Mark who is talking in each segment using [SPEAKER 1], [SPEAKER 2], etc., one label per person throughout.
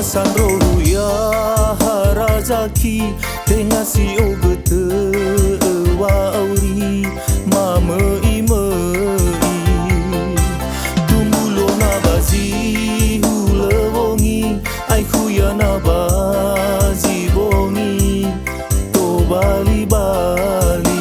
[SPEAKER 1] Sandro ya harazaki tengah si ogete wauri mama imei tumbulo na bazi hulewongi ai kuya na bazi bongi to bali bali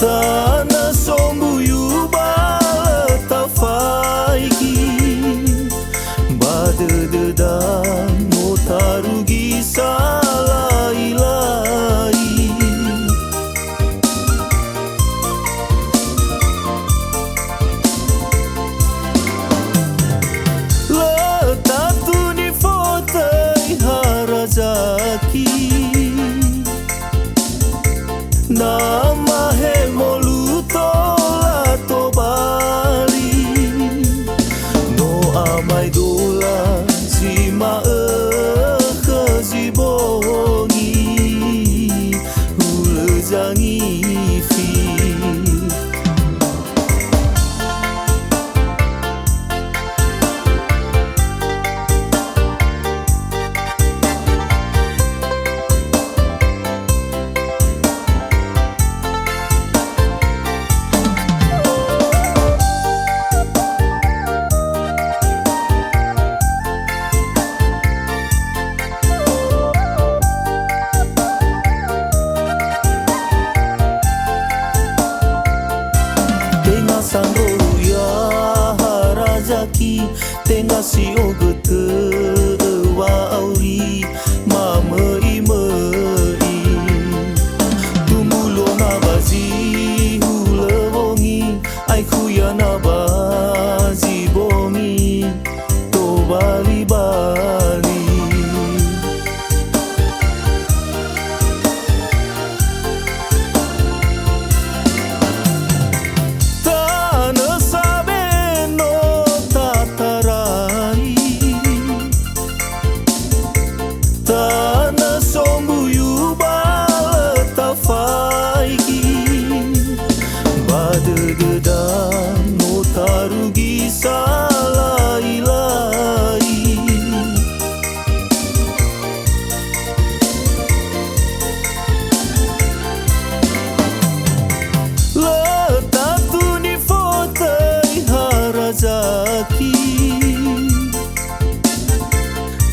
[SPEAKER 1] Tanah sombuyu bala tafaiki Badededan motarugi salai-lai Letatu ni fotai harazaki Nama hemolu tola to bali No amai dola zima kazibongi Hulezangi fi Sandro ya harazaki tengah si ogete wauri mama imei tumulo na bazi hulewongi ai kuya na bazi bongi to bali bali Tanah sombuyu bala tafaiki Badededan motarugi salai-lai Letatu ni fotai harazaki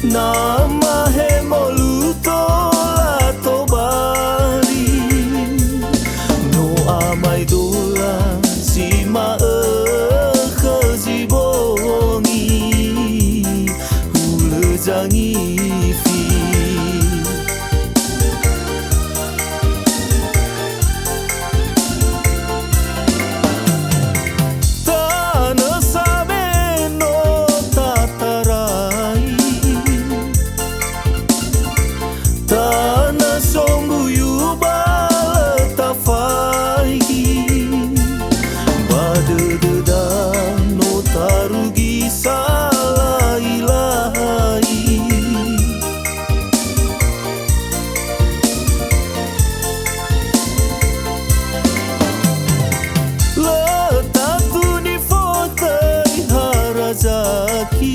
[SPEAKER 1] Nama hemolu tola to bali No amai dola zima kazibongi Hulezangi fi Tanah sabeno tatarai Tanah sombuyu bala tafaiki Badededan notarugi salai-lai Letatu ni fotai harazaki